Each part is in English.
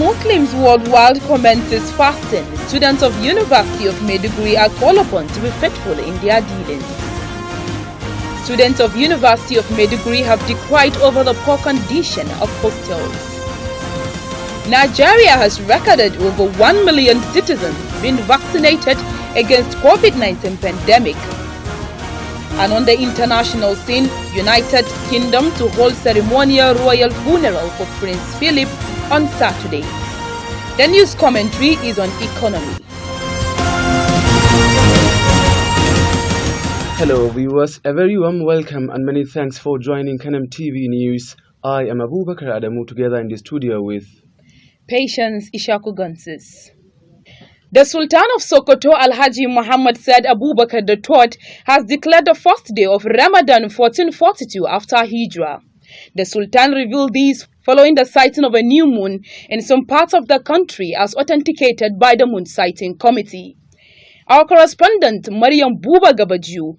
Muslims worldwide commences fasting, students of University of Maiduguri are called upon to be faithful in their dealings. Students of University of Maiduguri have decried over the poor condition of hostels. Nigeria has recorded over 1 million citizens being vaccinated against COVID-19 pandemic. And on the international scene, United Kingdom to hold ceremonial royal funeral for Prince Philip on Saturday. The news commentary is on economy. Hello viewers, a very warm welcome and many thanks for joining Kanem TV News. I am Abubakar Adamu, together in the studio with Patience Ishaku Gunsis. The Sultan of Sokoto, Alhaji Muhammad Said Abubakar III, has declared the first day of Ramadan 1442 after Hijrah. The Sultan revealed these following the sighting of a new moon in some parts of the country as authenticated by the Moon Sighting Committee. Our correspondent Mariam Buba Gabaju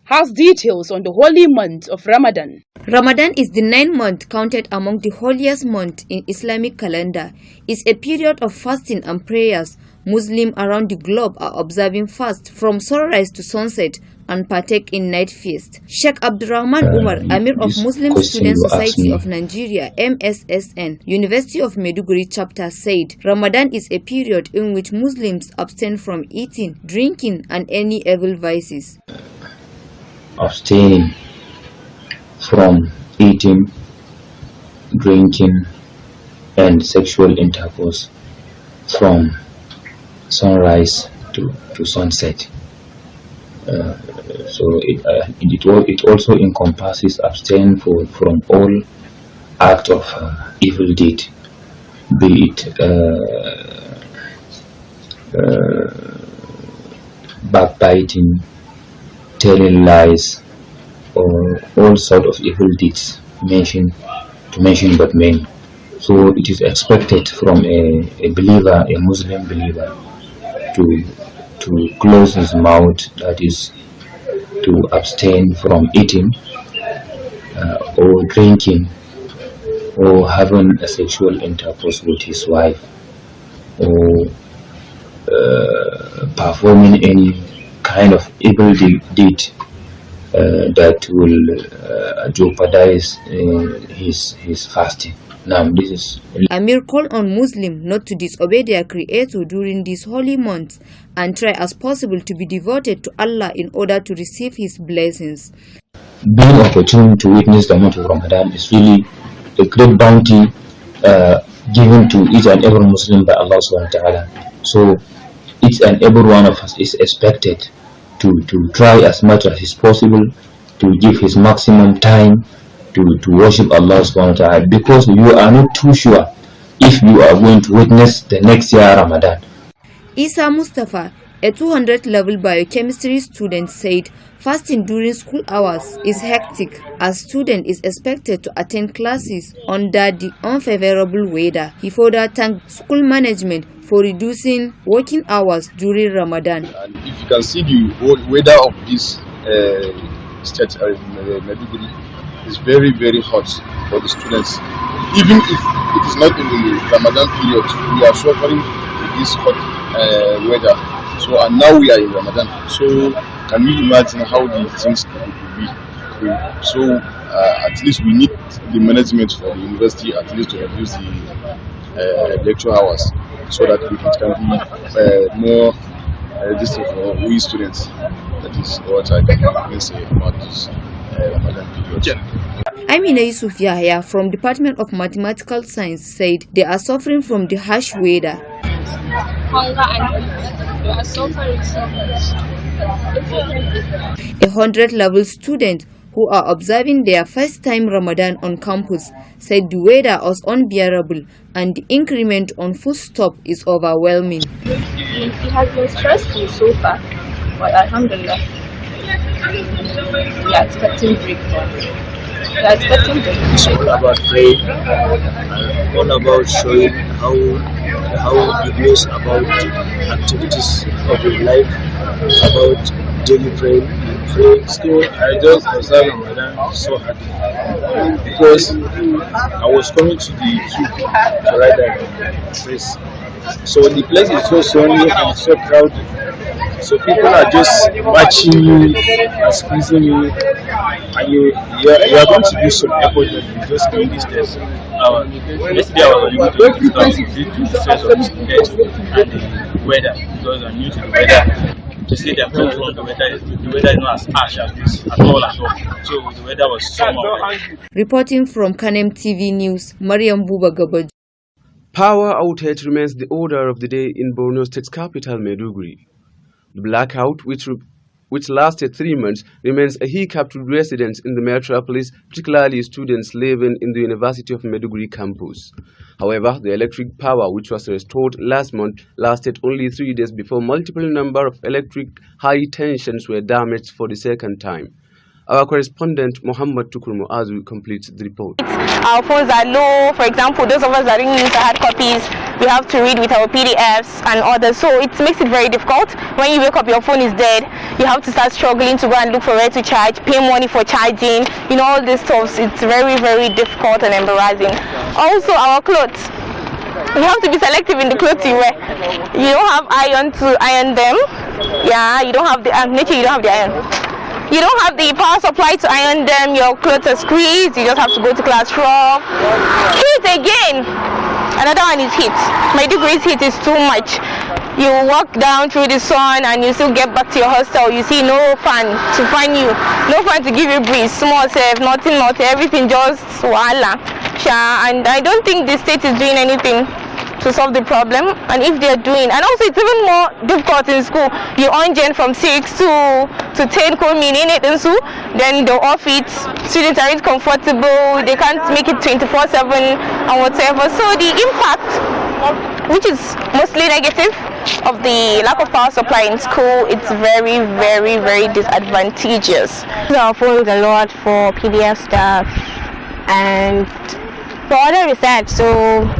has details on the holy month of Ramadan. Ramadan is the 9th month counted among the holiest months in Islamic calendar. It's a period of fasting and prayers. Muslims around the globe are observing fast from sunrise to sunset and partake in night feast. Sheikh Abdurrahman Umar, Amir of Muslim Student Society of Nigeria, MSSN, University of Maiduguri chapter said, Ramadan is a period in which Muslims abstain from eating, drinking and any evil vices. Abstaining from eating, drinking and sexual intercourse from sunrise to sunset. So it also encompasses abstain from all act of evil deed, be it backbiting, telling lies, or all sort of evil deeds mentioned but many. So it is expected from a believer, a Muslim believer, to close his mouth, that is, to abstain from eating or drinking or having a sexual intercourse with his wife, or performing any kind of evil deed that will jeopardize his fasting. Now, this is Amir called on Muslims not to disobey their Creator during these holy months and try as possible to be devoted to Allah in order to receive His blessings. Being opportune to witness the month of Ramadan is really a great bounty given to each and every Muslim by Allah subhanahu wa ta'ala. So each and every one of us is expected to try as much as is possible to give his maximum time to worship Allah subhanahu wa ta'ala, because you are not too sure if you are going to witness the next year Ramadan. Isa Mustafa, a 200-level biochemistry student, said fasting during school hours is hectic as student is expected to attend classes under the unfavorable weather. He further thanked school management for reducing working hours during Ramadan. And if you can see the weather of this state in Maiduguri, is very, very hot for the students. Even if it is not in the Ramadan period, we are suffering with this hot weather. So, and now we are in Ramadan. So, can you imagine how the things will be? So, at least we need the management for the university at least to reduce the lecture hours, so that it can be more distant for we students. That is what I can say about this Ramadan period. Amina Yusuf Yahya from Department of Mathematical Science said they are suffering from the harsh weather. Hunger and heat. They are suffering so much. A 100-level student who are observing their first time Ramadan on campus said the weather was unbearable and the increment on foodstuff is overwhelming. It has been stressful so far, but alhamdulillah, we are expecting breakthrough. It's all about praying and all about showing how it knows about activities of your life, about daily praying, So in school, I just observed Ramadan so happy because I was coming to the queue to write that phrase. So the place is so sunny and so crowded. So people are just watching you and squeezing you, and you are going to do some effort that you just doing this test. Yesterday I was able to do stuff due to the stress of the students and the weather, because I'm new to the weather. To say that the weather is not as harsh as this at all. So the weather was summer. Reporting from Kanem TV News, Mariam Buba Gabaj. Power outage remains the order of the day in Borno State's capital, Maiduguri. The blackout, which lasted 3 months, remains a hiccup to residents in the metropolis, particularly students living in the University of Maiduguri campus. However, the electric power, which was restored last month, lasted only 3 days before multiple number of electric high tensions were damaged for the second time. Our correspondent Muhammad Tukur Muazu completes the report. Our phones are low. For example, those of us that didn't use the hard copies, we have to read with our PDFs and others. So it makes it very difficult. When you wake up, your phone is dead. You have to start struggling to go and look for where to charge, pay money for charging. You know, all this stuff. It's very, very difficult and embarrassing. Also, our clothes. You have to be selective in the clothes you wear. You don't have iron to iron them. Yeah, you don't have the nature. You don't have the iron. You don't have the power supply to iron them, your clothes are squeezed, you just have to go to classroom. Heat again! Another one is heat. Maiduguris heat is too much. You walk down through the sun and you still get back to your hostel, you see no fan to fan you, no fan to give you breeze, small safe, nothing, everything just voila. And I don't think the state is doing anything to solve the problem, and if they're doing, and also it's even more difficult in school. You earn gen from 6 to 10 minutes and so then they'll off it. Students aren't comfortable, they can't make it 24/7 and whatever. So the impact, which is mostly negative, of the lack of power supply in school, it's very, very, very disadvantageous. Our phones a lot for PDF stuff and for other research, so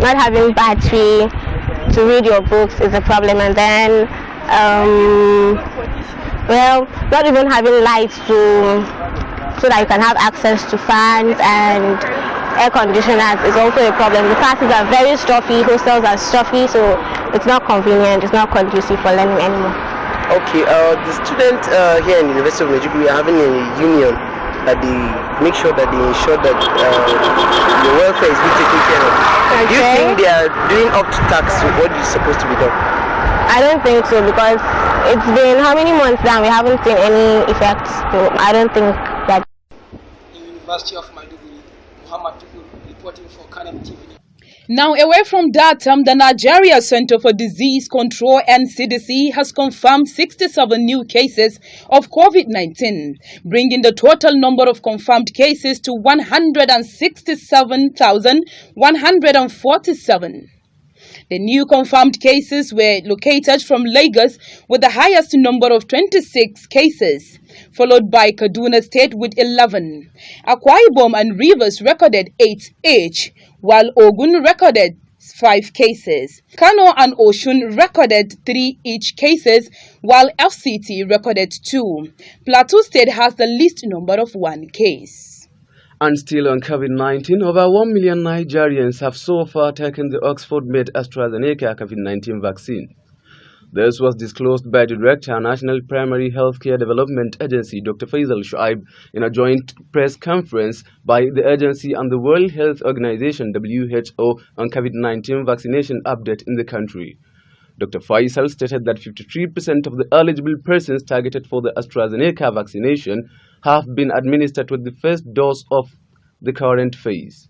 not having battery to read your books is a problem, and then well, not even having lights so that you can have access to fans and air conditioners is also a problem. The classes are very stuffy, hostels are stuffy, so it's not convenient, it's not conducive for learning anymore. Okay, the students here in the University of Maiduguri are having a union that they make sure that they ensure that the welfare is being taken care of. Okay. Do you think they are doing up to tax what is supposed to be done? I don't think so, because it's been how many months now, we haven't seen any effects, so I don't think that. University of Maiduguri, Muhammad Tukur reporting for Kanem TV. Now, away from that, the Nigeria Center for Disease Control and CDC has confirmed 67 new cases of COVID-19, bringing the total number of confirmed cases to 167,147. The new confirmed cases were located from Lagos with the highest number of 26 cases, followed by Kaduna State with 11. Akwa Ibom and Rivers recorded 8 each, while Ogun recorded 5 cases. Kano and Oshun recorded 3 each cases, while FCT recorded 2. Plateau State has the least number of 1 case. And still on COVID-19, over 1 million Nigerians have so far taken the Oxford-made AstraZeneca COVID-19 vaccine. This was disclosed by the Director of National Primary Healthcare Development Agency, Dr. Faisal Shuaib, in a joint press conference by the agency and the World Health Organization (WHO) on COVID-19 vaccination update in the country. Dr. Faisal stated that 53% of the eligible persons targeted for the AstraZeneca vaccination have been administered with the first dose of the current phase.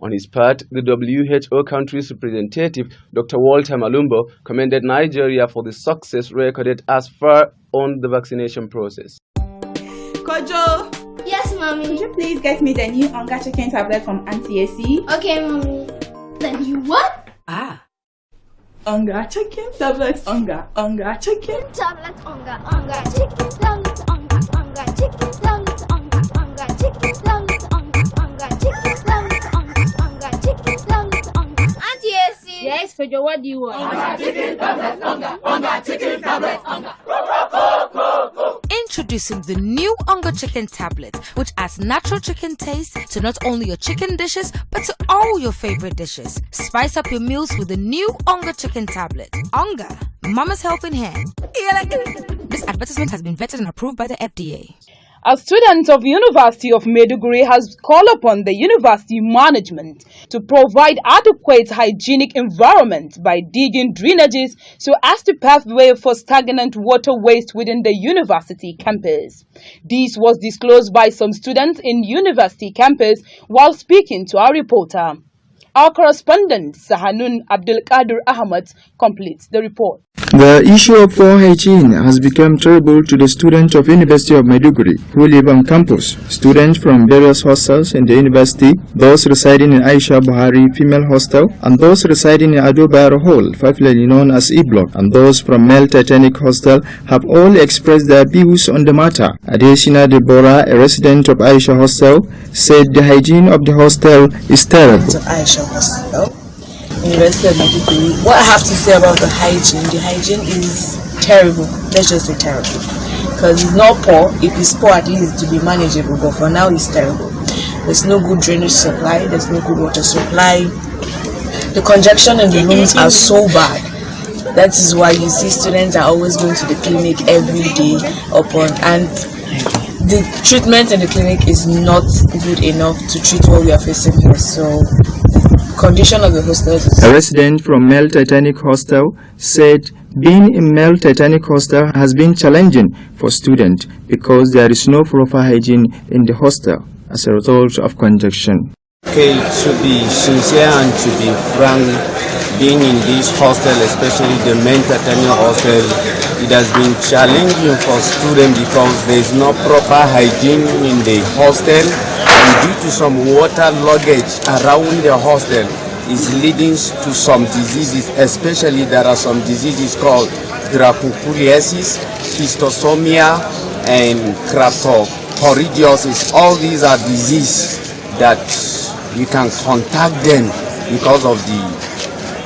On his part, the WHO country's representative, Dr. Walter Malumbo, commended Nigeria for the success recorded as far on the vaccination process. Kojo! Yes, Mommy? Could you please get me the new Onga chicken tablet from Auntie AC? Okay, Mommy. The new what? Onga chicken tablet, Onga chicken tablet, Onga chicken tablet, Onga chicken tablet, Onga chicken tablet, Onga chicken tablet, Onga chicken tablet, Auntie AC. Yes, Kojo, what do you want? Onga chicken tablet, Onga chicken tablet, Onga. In Introducing the new Onga Chicken Tablet, which adds natural chicken taste to not only your chicken dishes, but to all your favorite dishes. Spice up your meals with the new Onga Chicken Tablet. Onga, Mama's helping hand. This advertisement has been vetted and approved by the FDA. A student of University of Maiduguri has called upon the university management to provide adequate hygienic environment by digging drainages so as to pave way for stagnant water waste within the university campus. This was disclosed by some students in university campus while speaking to our reporter. Our correspondent, Sahanun Abdulkadir Ahmad, completes the report. The issue of poor hygiene has become terrible to the students of University of Maiduguri who live on campus. Students from various hostels in the university, those residing in Aisha Buhari Female Hostel, and those residing in Ado Bayero Hall, popularly known as E-Block, and those from Male Titanic Hostel have all expressed their views on the matter. Adesina Deborah, a resident of Aisha Hostel, said the hygiene of the hostel is terrible. Aisha Hostel, University of Maiduguri. What I have to say about the hygiene is terrible. Let's just say terrible. Because it's not poor. If it's poor, at least to be manageable. But for now, it's terrible. There's no good drainage supply. There's no good water supply. The congestion in the rooms are so bad. That is why you see students are always going to the clinic every day and the treatment in the clinic is not good enough to treat what we are facing here. So condition of the hostel is... A resident from Male Titanic Hostel said being in Male Titanic Hostel has been challenging for students because there is no proper hygiene in the hostel as a result of congestion. Okay, to be sincere and to be frank, being in this hostel, especially the Male Titanic Hostel, it has been challenging for students because there is no proper hygiene in the hostel. And due to some water luggage around the hostel is leading to some diseases, especially there are some diseases called dracunculiasis, schistosomia, and cryptorchidiosis. All these are diseases that you can contact them because of the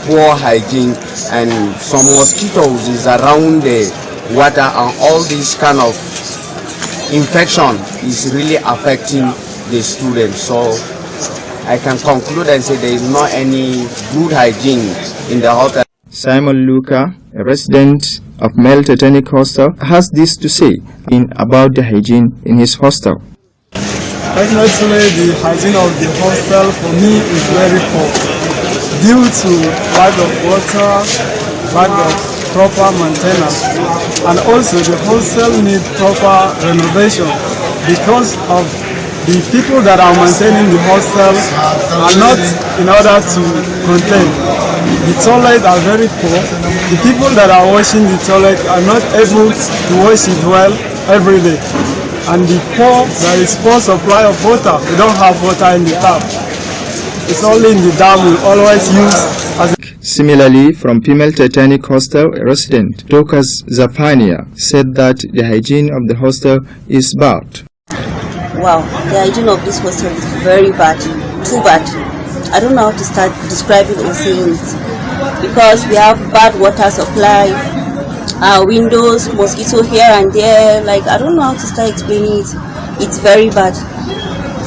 poor hygiene, and some mosquitoes is around the water, and all this kind of infection is really affecting the students. So I can conclude and say there is not any good hygiene in the hotel. Simon Luca, a resident of Male Titanic Hostel, has this to say about the hygiene in his hostel. Definitely the hygiene of the hostel for me is very poor due to lack of water, lack of proper maintenance, and also the hostel needs proper renovation because of the people that are maintaining the hostel are not in order to contain. The toilets are very poor. The people that are washing the toilet are not able to wash it well every day. And there is poor supply of water. We don't have water in the tap. It's only in the dam we always use as. Similarly, from Female Titanic Hostel, a resident, Dokas Zafania, said that the hygiene of the hostel is bad. Wow, the hygiene of this hostel is very bad, too bad. I don't know how to start describing or saying it. Because we have bad water supply, windows, mosquito here and there, like I don't know how to start explaining it. It's very bad.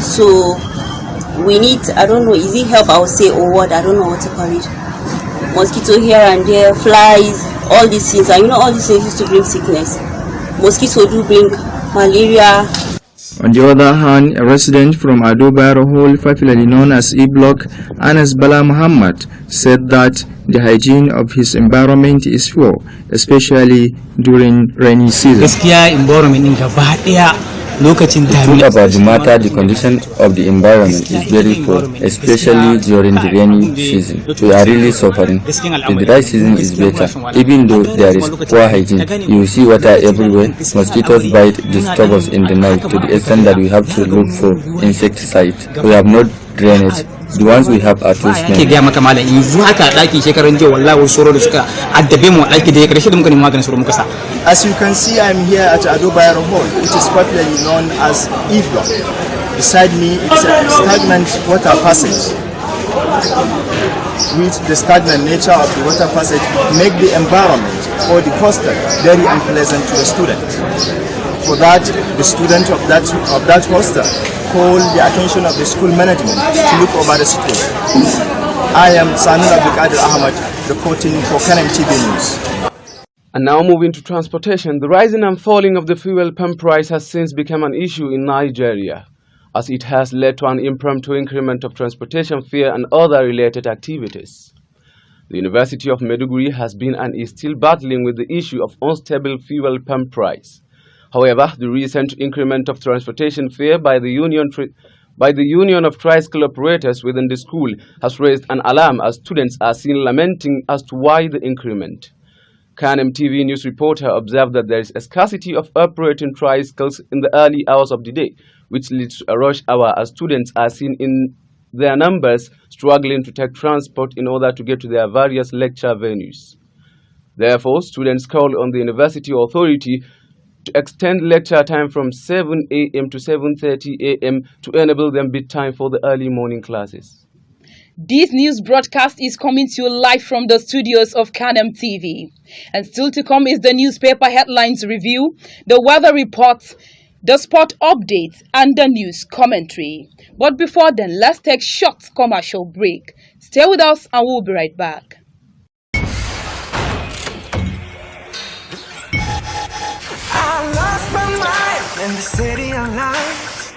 So we need, I don't know, is it help I would say or what, I don't know what to call it. Mosquito here and there, flies, all these things, and you know all these things used to bring sickness. Mosquito do bring malaria. On the other hand, a resident from Ado Bayero Hall, popularly known as E-Block, Anas Bala Muhammad, said that the hygiene of his environment is poor, especially during rainy season. To talk about the matter, the condition of the environment is very poor, especially during the rainy season. We are really suffering. The dry season is better. Even though there is poor hygiene, you see water everywhere. Mosquitoes bite, disturb us in the night to the extent that we have to look for insecticide. We have no drainage. The ones we have are too small. As you can see, I'm here at Ado Bayero Hall, which is popularly known as E-Block. Beside me, it's a stagnant water passage. With the stagnant nature of the water passage, make the environment or the hostel very unpleasant to the student. For that, the student of that hostel called the attention of the school management to look over the situation. I am Sanul Abdulkadir Ahmad, reporting for Kanem TV News. And now moving to transportation, the rising and falling of the fuel pump price has since become an issue in Nigeria, as it has led to an impromptu increment of transportation fare and other related activities. The University of Maiduguri has been and is still battling with the issue of unstable fuel pump price. However, the recent increment of transportation fare by the Union of Tricycle Operators within the school has raised an alarm as students are seen lamenting as to why the increment. Kanem TV news reporter observed that there is a scarcity of operating tricycles in the early hours of the day, which leads to a rush hour as students are seen in their numbers struggling to take transport in order to get to their various lecture venues. Therefore, students called on the university authority to extend lecture time from 7 a.m. to 7:30 a.m. to enable them bit time for the early morning classes. This news broadcast is coming to you live from the studios of Kanem TV. And still to come is the newspaper headlines review, the weather reports, the sport updates, and the news commentary. But before then, let's take a short commercial break. Stay with us and we'll be right back. I lost my mind in the city of lights,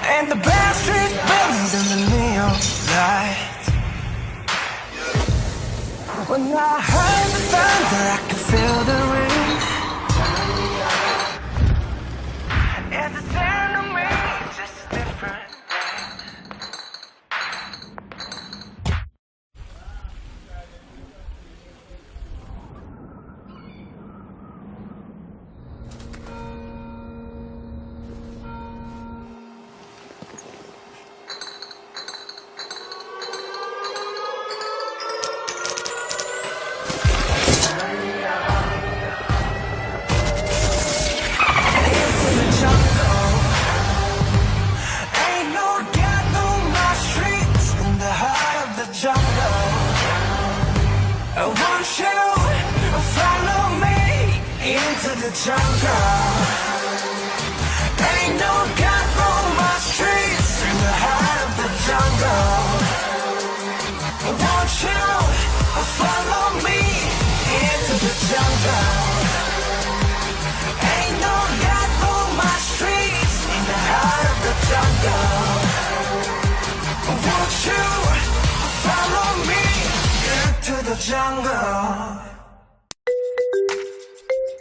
and the bad streets buildings and the neon lights. When I heard the thunder, I could feel the rain, and the sound of me just different.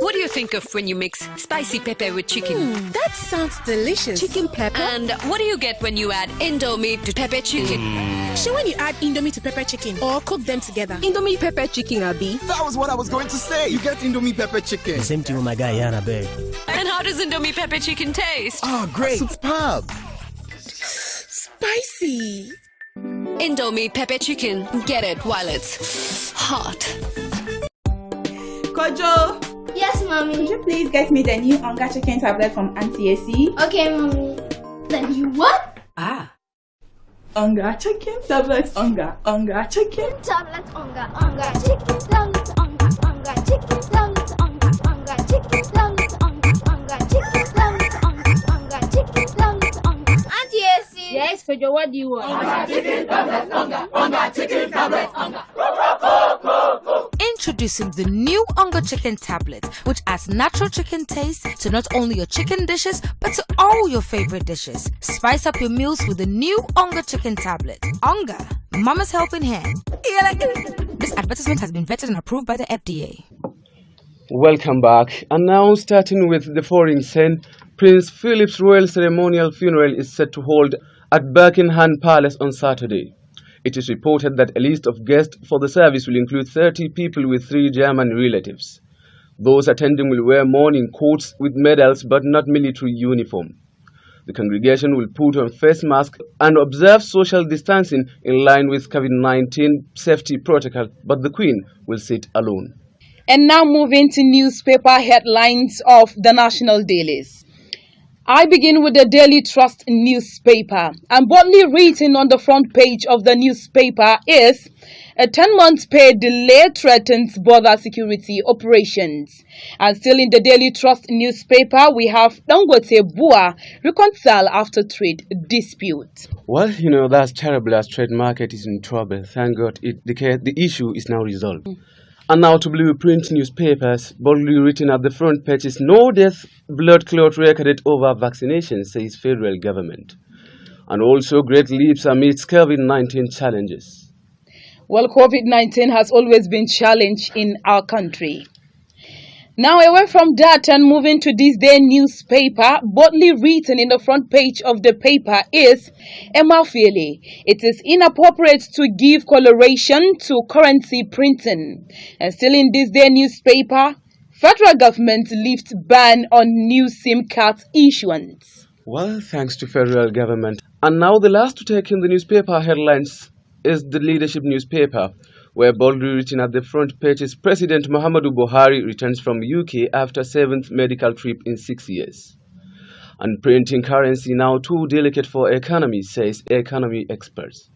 What do you think of when you mix spicy pepper with chicken? That sounds delicious. Chicken pepper? And what do you get when you add Indomie to pepper chicken? So when you add Indomie to pepper chicken or cook them together? Indomie pepper chicken, Abi. That was what I was going to say. You get Indomie pepper chicken. Same thing with my guy, Yana, babe. And how does Indomie pepper chicken taste? Oh, great. Superb. Spicy. Indomie pepper chicken. Get it while it's hot. Kojo. Yes, mommy. Could you please get me the new Onga chicken tablet from Auntie AC? Okay, mommy. The new what? Onga chicken tablet, Onga chicken tablet, Onga chicken tablet, Onga chicken tablet, Onga chicken tablet, Onga chicken tablet, Onga chicken tablet, Auntie AC. Yes, Kojo, what do you want? Onga chicken tablet, Onga chicken tablet, Onga. Introducing the new Onga chicken tablet, which adds natural chicken taste to not only your chicken dishes, but to all your favorite dishes. Spice up your meals with the new Onga chicken tablet. Onga, Mama's helping hand. This advertisement has been vetted and approved by the FDA. Welcome back. And now, starting with the foreign scene, Prince Philip's royal ceremonial funeral is set to hold at Buckingham Palace on Saturday. It is reported that a list of guests for the service will include 30 people with 3 German relatives. Those attending will wear mourning coats with medals but not military uniform. The congregation will put on face masks and observe social distancing in line with COVID-19 safety protocol, but the Queen will sit alone. And now moving to newspaper headlines of the national dailies. I begin with the Daily Trust newspaper, and boldly written on the front page of the newspaper is a 10-month pay delay threatens border security operations. And still in the Daily Trust newspaper, we have Dangote Bua reconcile after trade dispute. Well, that's terrible as trade market is in trouble. Thank God the issue is now resolved. And now to Blueprint newspapers, boldly written at the front page is no death, blood clot recorded over vaccination, says federal government. And also great leaps amidst COVID-19 challenges. Well, COVID-19 has always been challenged in our country. Now away from that and moving to this day newspaper, boldly written in the front page of the paper is Emefiele. It is inappropriate to give coloration to currency printing. And still in this day newspaper, federal government lifts ban on new SIM card issuance. Well, thanks to federal government. And now the last to take in the newspaper headlines is the Leadership newspaper, where boldly written at the front page is President Muhammadu Buhari returns from UK after 7th medical trip in 6 years. And printing currency now too delicate for economy, says economy experts.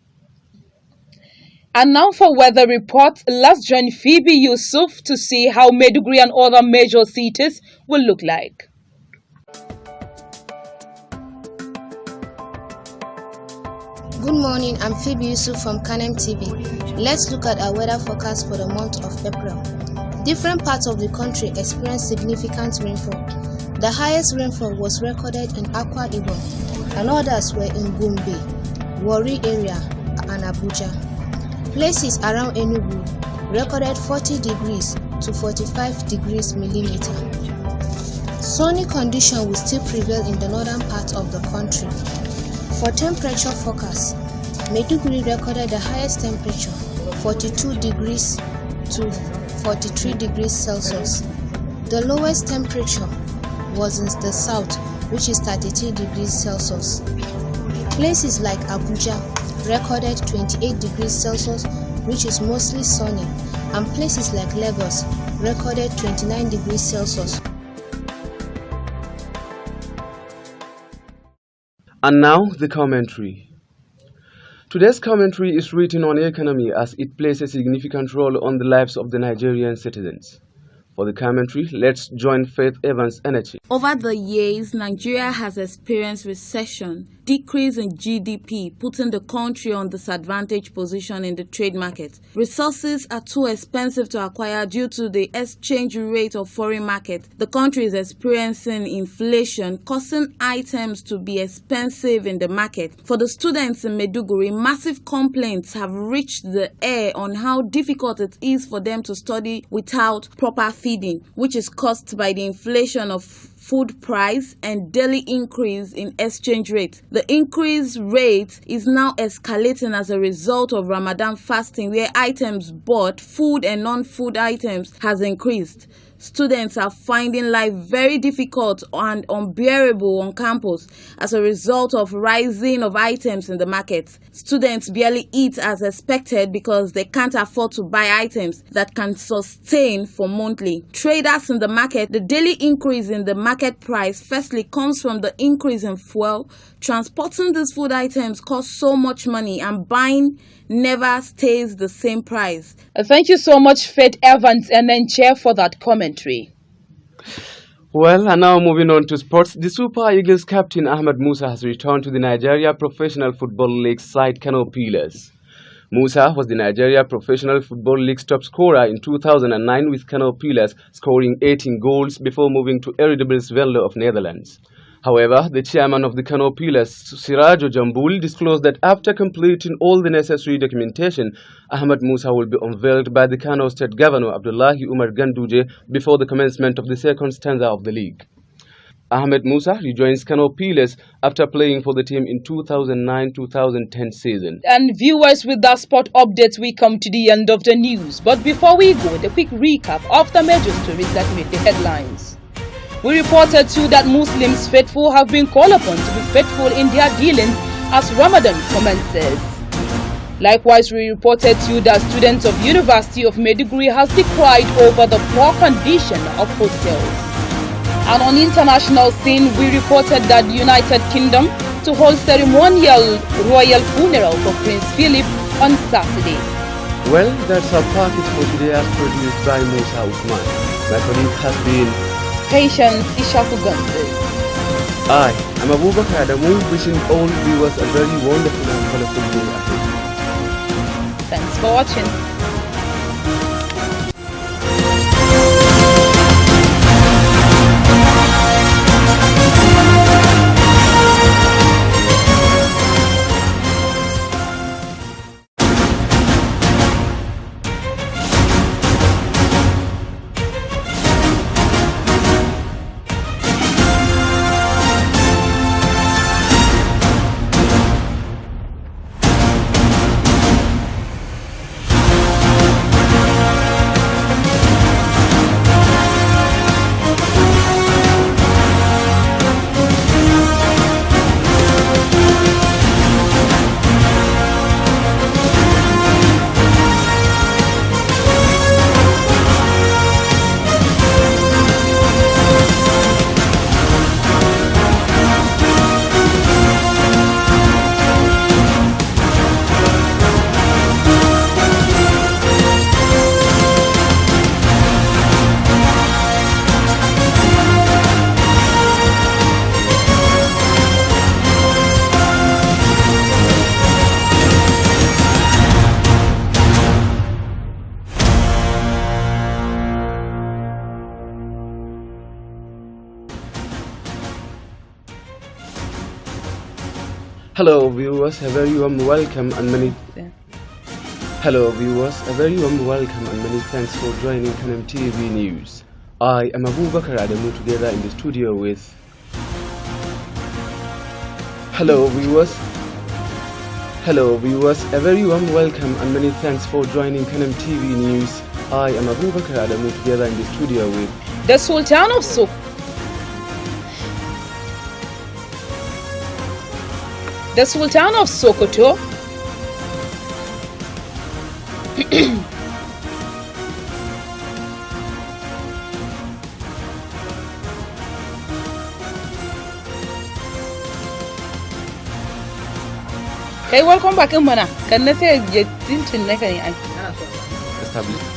And now for weather report, let's join Phoebe Yusuf to see how Maiduguri and other major cities will look like. Good morning, I'm Phoebe Yusuf from Canem TV. Let's look at our weather forecast for the month of April. Different parts of the country experienced significant rainfall. The highest rainfall was recorded in Akwa Ibom, and others were in Gombe, Warri area, and Abuja. Places around Enugu recorded 40 degrees to 45 degrees millimeter. Sunny condition will still prevail in the northern part of the country. For temperature forecast, Maiduguri recorded the highest temperature, 42 degrees to 43 degrees Celsius. The lowest temperature was in the south, which is 33 degrees Celsius. Places like Abuja recorded 28 degrees Celsius, which is mostly sunny, and places like Lagos recorded 29 degrees Celsius. And now the commentary. Today's commentary is written on economy as it plays a significant role on the lives of the Nigerian citizens. For the commentary, let's join Faith Evans Energy. Over the years, Nigeria has experienced recession, decrease in GDP, putting the country on disadvantaged position in the trade market. Resources are too expensive to acquire due to the exchange rate of foreign market. The country is experiencing inflation, causing items to be expensive in the market. For the students in Maiduguri, massive complaints have reached the air on how difficult it is for them to study without proper feeding, which is caused by the inflation of food price and daily increase in exchange rate. The increased rate is now escalating as a result of Ramadan fasting, where items bought, food and non-food items, has increased. Students are finding life very difficult and unbearable on campus as a result of rising of items in the market. Students barely eat as expected because they can't afford to buy items that can sustain for monthly. Traders in the market, the daily increase in the market price firstly comes from the increase in fuel. Transporting these food items costs so much money, and buying never stays the same price. Thank you so much, Faith Evans and Chair, for that commentary. Well, and now moving on to sports. The Super Eagles captain Ahmed Musa has returned to the Nigeria Professional Football League side Kano Pillars. Musa was the Nigeria Professional Football League's top scorer in 2009 with Kano Pillars, scoring 18 goals before moving to Eredibbles Venlo of Netherlands. However, the chairman of the Kano Pillars, Sirajo Jambul, disclosed that after completing all the necessary documentation, Ahmed Musa will be unveiled by the Kano State Governor Abdullahi Umar Ganduje before the commencement of the second stanza of the league. Ahmed Musa rejoins Kano Pillars after playing for the team in 2009-2010 season. And viewers, with that sport updates, we come to the end of the news. But before we go, the quick recap of the major stories that made the headlines. We reported too that Muslims faithful have been called upon to be faithful in their dealings as Ramadan commences. Likewise, we reported too that students of University of Maiduguri has decried over the poor condition of hostels. And on international scene, we reported that the United Kingdom to hold ceremonial royal funeral for Prince Philip on Saturday. Well, that's our package for today as produced by Musa Usman. My colleague has been Patience Ishaku Gonzalez. I am Abubakar Adamu, wishing all viewers a very wonderful and colorful day ahead. Thanks for watching. Hello viewers, a very warm welcome and many thanks for joining Kanem TV News. I am Abubakar Adamu, together in the studio with Hello viewers, a very warm welcome and many thanks for joining Kanem TV News. I am Abubakar Adamu, together in the studio with the Sultan of Sokoto. The Sultan of Sokoto Hey, welcome back in Mana. Can I say you didn't make any established.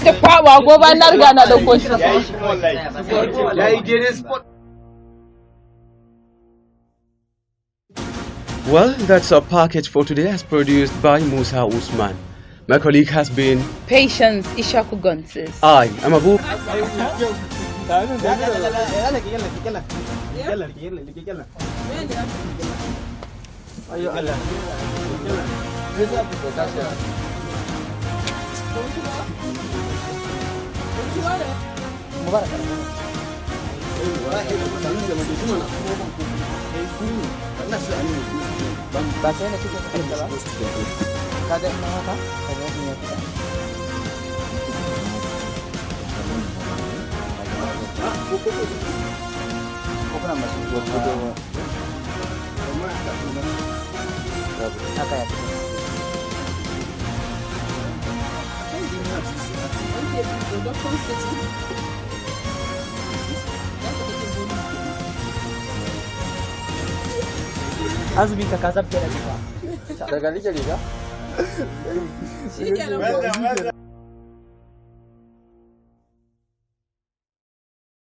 The power go by Nargana the Well, that's our package for today as produced by Musa Usman. My colleague has been Patience Ishaku Gonzalez. I am Abu. Azumi ka kasab kenan ba. Daga nike riga?